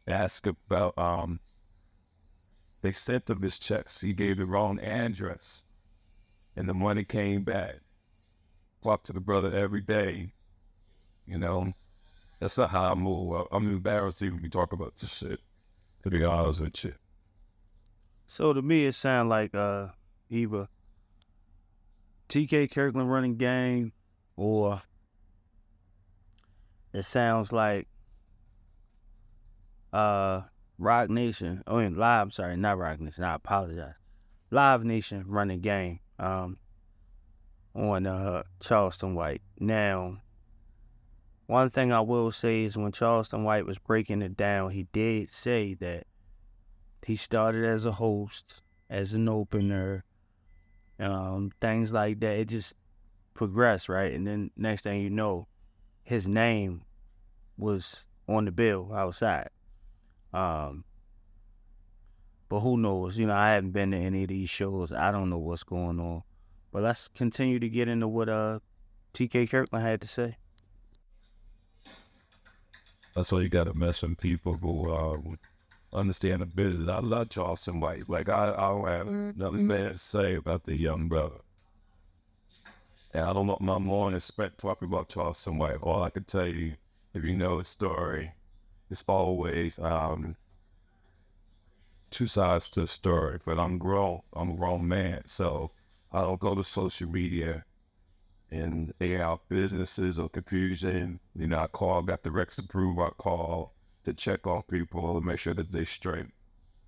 asked about, they sent him his checks. He gave the wrong address, and the money came back. Talk to the brother every day, you know. That's not how I move. I'm embarrassed even we talk about this shit, to be honest with you. So to me, it sounds like either TK Kirkland running game, or it sounds like Rock Nation. I mean, Live. I'm sorry, not Rock Nation. I apologize. Live Nation running game. On Charleston White. Now, one thing I will say is when Charleston White was breaking it down, he did say that he started as a host, as an opener, things like that. It just progressed, right? And then next thing you know, his name was on the bill outside. But who knows? You know, I haven't been to any of these shows. I don't know what's going on. But let's continue to get into what TK Kirkland had to say. That's why you got to mess with people who understand the business. I love Charleston White. Like, I don't have nothing bad to say about the young brother. And I don't know my morning spent talking about Charleston White. All I can tell you, if you know his story, it's always two sides to the story. But I'm grown. I'm a grown man. So I don't go to social media and air out businesses or confusion. You know, got the Rex approve. I call to check on people and make sure that they're straight.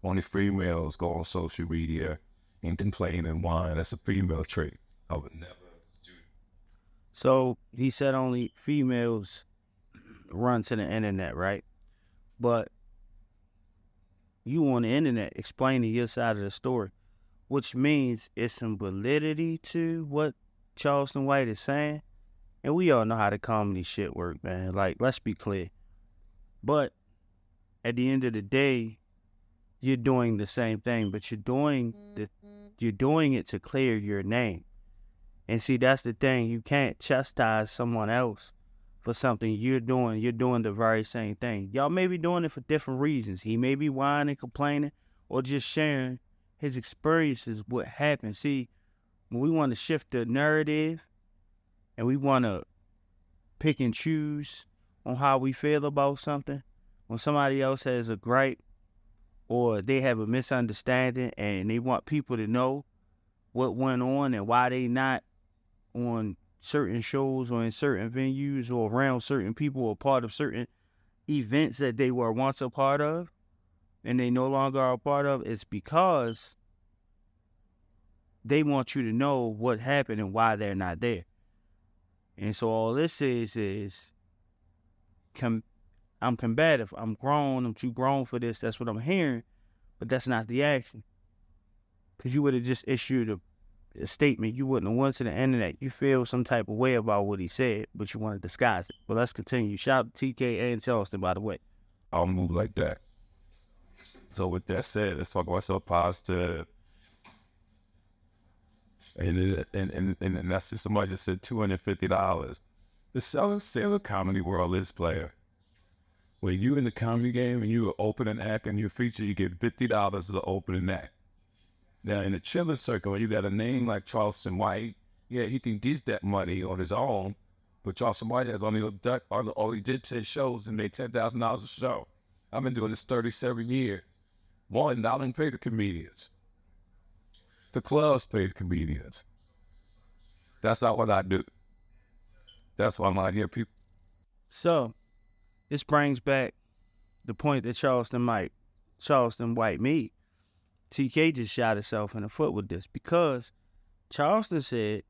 Only females go on social media and complain and whine. That's a female trait. I would never do. So he said only females run to the internet, right? But you on the internet explaining your side of the story, which means it's some validity to what Charleston White is saying. And we all know how the comedy shit work, man. Like, let's be clear. But at the end of the day, you're doing the same thing, but you're doing it to clear your name. And see, that's the thing. You can't chastise someone else for something you're doing. You're doing the very same thing. Y'all may be doing it for different reasons. He may be whining, complaining, or just sharing his experiences, what happened. See, when we want to shift the narrative and we want to pick and choose on how we feel about something, when somebody else has a gripe or they have a misunderstanding and they want people to know what went on and why they not on certain shows or in certain venues or around certain people or part of certain events that they were once a part of and they no longer are a part of, it's because they want you to know what happened and why they're not there. And so all this is I'm combative. I'm grown. I'm too grown for this. That's what I'm hearing. But that's not the action. Because you would have just issued a statement. You wouldn't have went to the internet. You feel some type of way about what he said, but you want to disguise it. But let's continue. Shout out to TK and Charleston, by the way. I'll move like that. So with that said, let's talk about something positive. And that's just somebody just said $250. The selling comedy world is player. When you in the comedy game and you open an act and you feature, you get $50 as the opening act. Now in the chilling circle, when you got a name like Charleston White, yeah, he can get that money on his own. But Charleston White has only did 10 shows and made $10,000 a show. I've been doing this 37 years. One, I don't pay the comedians. The clubs pay the comedians. That's not what I do. That's why I'm out here, people. So, this brings back the point that Charleston White made. TK just shot himself in the foot with this because Charleston said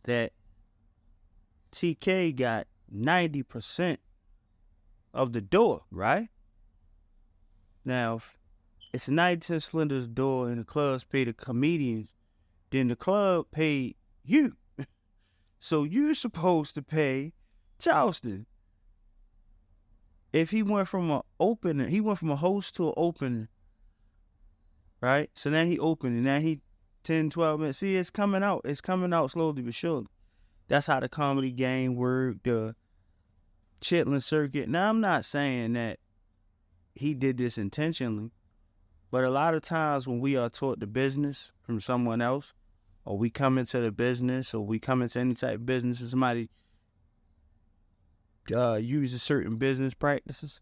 that TK got 90% of the door, right? Now, if it's 90% Splender's door and the clubs pay the comedians, then the club paid you. So you're supposed to pay Charleston. If he went from a host to an opener, right? So now he opened, and now he 10, 12 minutes. See, it's coming out. It's coming out slowly but surely. That's how the comedy game worked, the chitlin circuit. Now, I'm not saying that he did this intentionally. But a lot of times when we are taught the business from someone else, or we come into the business, or we come into any type of business, and somebody uses certain business practices,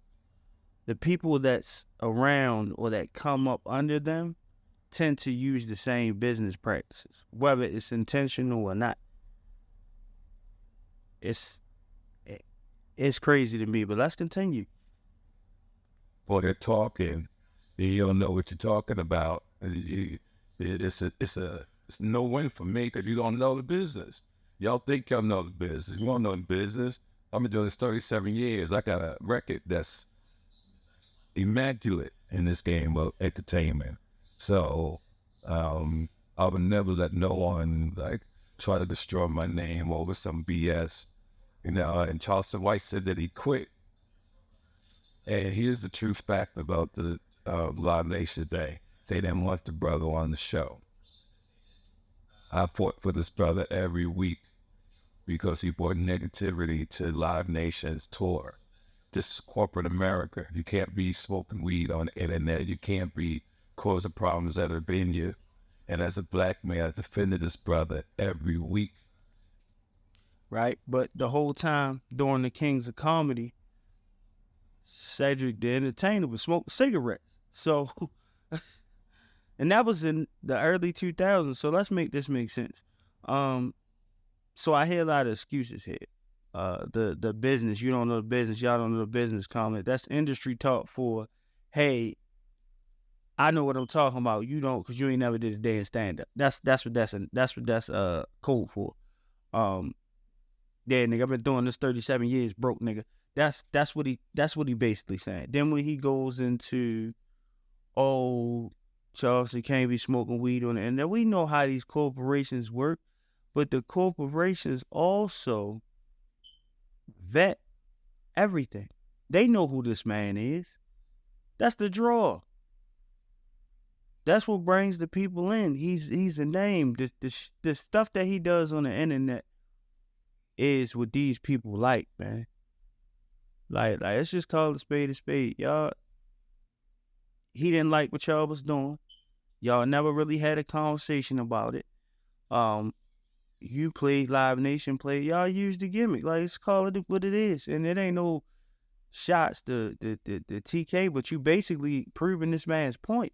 the people that's around or that come up under them tend to use the same business practices, whether it's intentional or not. It's crazy to me, but let's continue. Boy, they're talking, and you don't know what you're talking about. It's no win for me because you don't know the business. Y'all think y'all know the business. You don't know the business. I've been doing this 37 years. I got a record that's immaculate in this game of entertainment. So I would never let no one try to destroy my name over some BS. And Charleston White said that he quit. And here's the true fact about the Live Nation Day. They didn't want the brother on the show. I fought for this brother every week because he brought negativity to Live Nation's tour. This is corporate America. You can't be smoking weed on the internet. You can't be causing problems at a venue. And as a black man, I defended this brother every week. Right? But the whole time during the Kings of Comedy, Cedric the Entertainer was smoking cigarettes. So, and that was in the early 2000s. So let's make this make sense. So I hear a lot of excuses here. The business, you don't know the business, y'all don't know the business comment. That's industry talk for, hey, I know what I'm talking about. You don't, cause you ain't never did a day in stand up. That's what that's code for. Yeah, nigga, I've been doing this 37 years, broke nigga. That's what he basically saying. Then when he goes into, oh, Charleston can't be smoking weed on it, and then we know how these corporations work, but the corporations also vet everything. They know who this man is. That's the draw. That's what brings the people in. He's a name. The stuff that he does on the internet is what these people like, man. Like let's just call it a spade. Y'all, he didn't like what y'all was doing. Y'all never really had a conversation about it. You played, Live Nation played. Y'all used the gimmick. Like, let's call it what it is. And it ain't no shots to the TK, but you basically proving this man's point.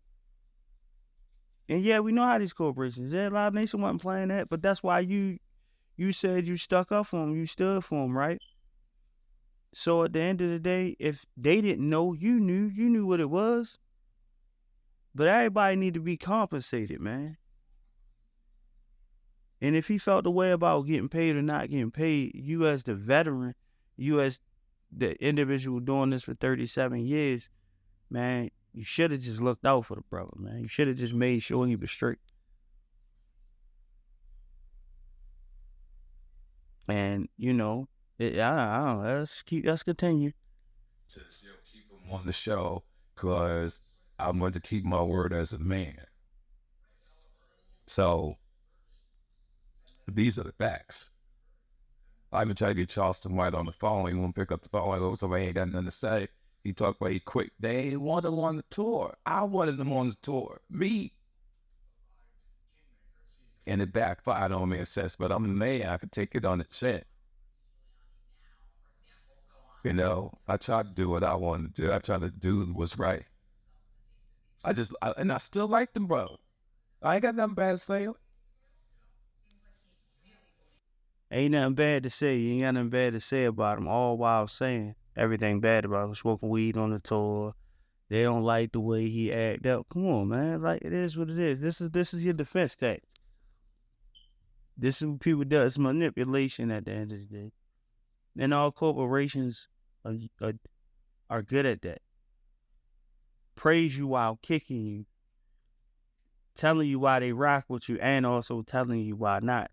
And yeah, we know how these corporations. Yeah, Live Nation wasn't playing that, but that's why you said you stuck up for him. You stood for him, right? So at the end of the day, if they didn't know, you knew what it was. But everybody need to be compensated, man. And if he felt the way about getting paid or not getting paid, you as the veteran, you as the individual doing this for 37 years, man, you should have just looked out for the brother, man. You should have just made sure he was straight. And, I don't know, let's continue. To still keep him on the show because I want to keep my word as a man. So these are the facts. I even tried to get Charleston White on the phone. He won't pick up the phone. I go, somebody ain't got nothing to say. He talked about he quit. They ain't want him on the tour. I wanted him on the tour. Me. And it backfired on me in a sense, but I'm a man. I can take it on the chin. I tried to do what I wanted to do. I tried to do what's right. And I still like them, bro. I ain't got nothing bad to say. Ain't nothing bad to say. You ain't got nothing bad to say about him. All while saying everything bad about him. Smoking weed on the tour. They don't like the way he act up. Come on, man. Like, it is what it is. This is your defense tactic. This is what people do. It's manipulation at the end of the day. And all corporations are good at that. Praise you while kicking you. Telling you why they rock with you and also telling you why not.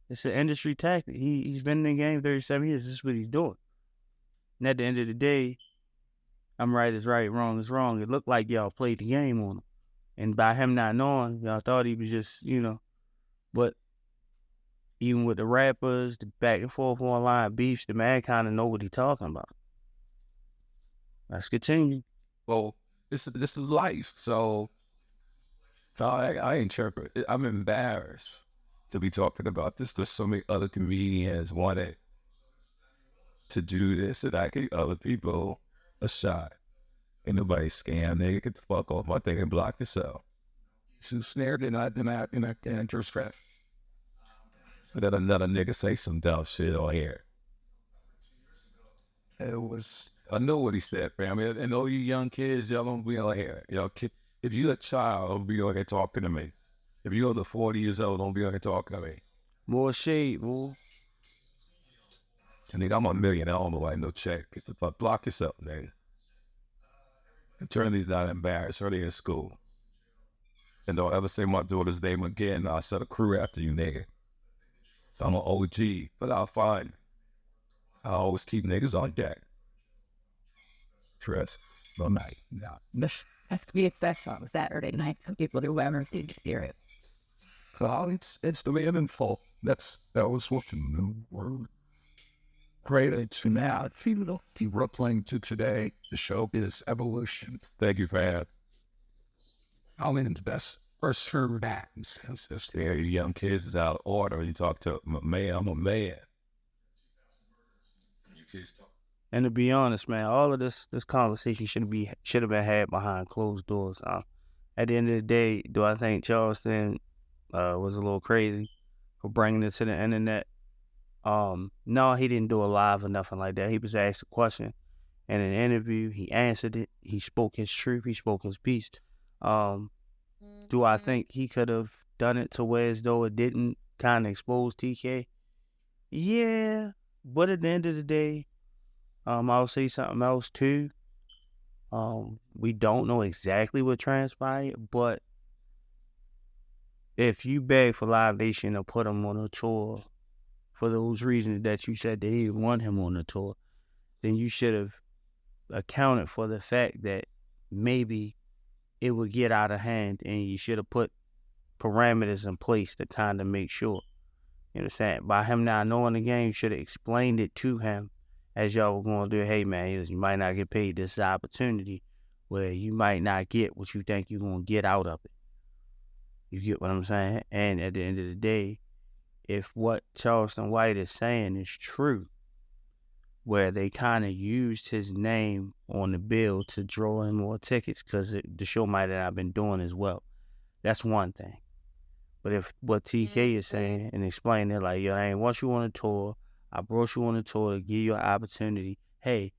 It's an industry tactic. He's been in the game 37 years. This is what he's doing. And at the end of the day, I'm right is right, wrong is wrong. It looked like y'all played the game on him. And by him not knowing, y'all thought he was just, But even with the rappers, the back and forth online beefs, the man kind of know what he talking about. Let's continue. Well, this is life. So I interpret. I'm embarrassed to be talking about this. There's so many other comedians wanted to do this, and I give other people a shot. Ain't nobody scam, nigga. Get the fuck off my thing and block yourself. So snared in that introspect. And then another nigga say some dumb shit on here. I know what he said, fam. And all you young kids, y'all don't be on here. Y'all, if you a child, don't be on here talking to me. If you're under 40 years old, don't be on here talking to me. More shade, boo. And nigga, I'm $1 million. I don't know why no check. Get the fuck, block yourself, nigga. Attorney's not embarrassed. Early in school. And don't ever say my daughter's name again. I'll set a crew after you, nigga. I'm an OG, but I'll find. I always keep niggas on deck. Trust. No night. No. Has to be a fest on Saturday night. Some people do ever think to hear it. It's the man in full. That was what the word. Great to now. Keep replaying to today. The show is evolution. Thank you for having. I'm in the best first server back. Yeah, you young kids is out of order. You talk to a man. I'm a man. You kids talk. And to be honest, man, all of this conversation should have been had behind closed doors. At the end of the day, do I think Charleston was a little crazy for bringing it to the internet? No, he didn't do a live or nothing like that. He was asked a question in an interview. He answered it. He spoke his truth. He spoke his piece. Do I think he could have done it to where as though it didn't kind of expose TK? Yeah, but at the end of the day, I'll say something else too. We don't know exactly what transpired, but if you beg for Live Nation to put him on a tour for those reasons that you said they didn't want him on the tour, then you should have accounted for the fact that maybe it would get out of hand, and you should have put parameters in place to kind of make sure. You know what I'm saying? By him not knowing the game, you should have explained it to him as y'all were going to do. Hey, man, you might not get paid. This opportunity where you might not get what you think you're going to get out of it. You get what I'm saying? And at the end of the day, if what Charleston White is saying is true, where they kind of used his name on the bill to draw in more tickets because the show might have not been doing as well. That's one thing. But if what TK is saying and explaining it like, yo, I ain't want you on a tour. I brought you on a tour to give you an opportunity. Hey,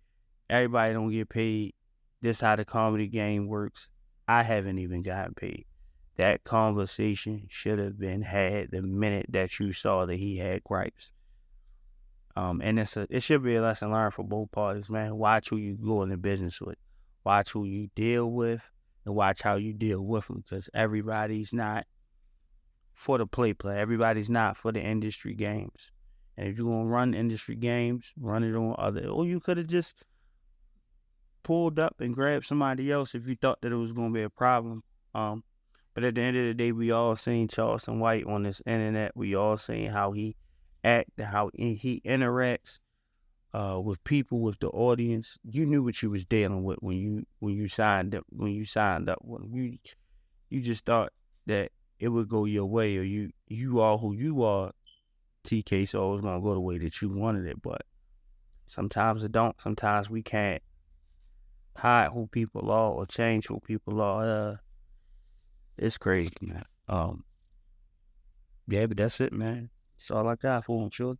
everybody don't get paid. This how the comedy game works. I haven't even gotten paid. That conversation should have been had the minute that you saw that he had gripes. And it should be a lesson learned for both parties, man. Watch who you go into business with. Watch who you deal with, and watch how you deal with them, because everybody's not for the play. Everybody's not for the industry games. And if you're going to run industry games, run it on other. Or you could have just pulled up and grabbed somebody else if you thought that it was going to be a problem. But at the end of the day, we all seen Charleston White on this internet. We all seen how he acts, how he interacts with people, with the audience. You knew what you was dealing with when you signed up. When you signed up, you just thought that it would go your way, or you are who you are. TK, so it's gonna go the way that you wanted it, but sometimes it don't. Sometimes we can't hide who people are or change who people are. It's crazy, man. Yeah, but that's it, man. That's all I got for him, sure.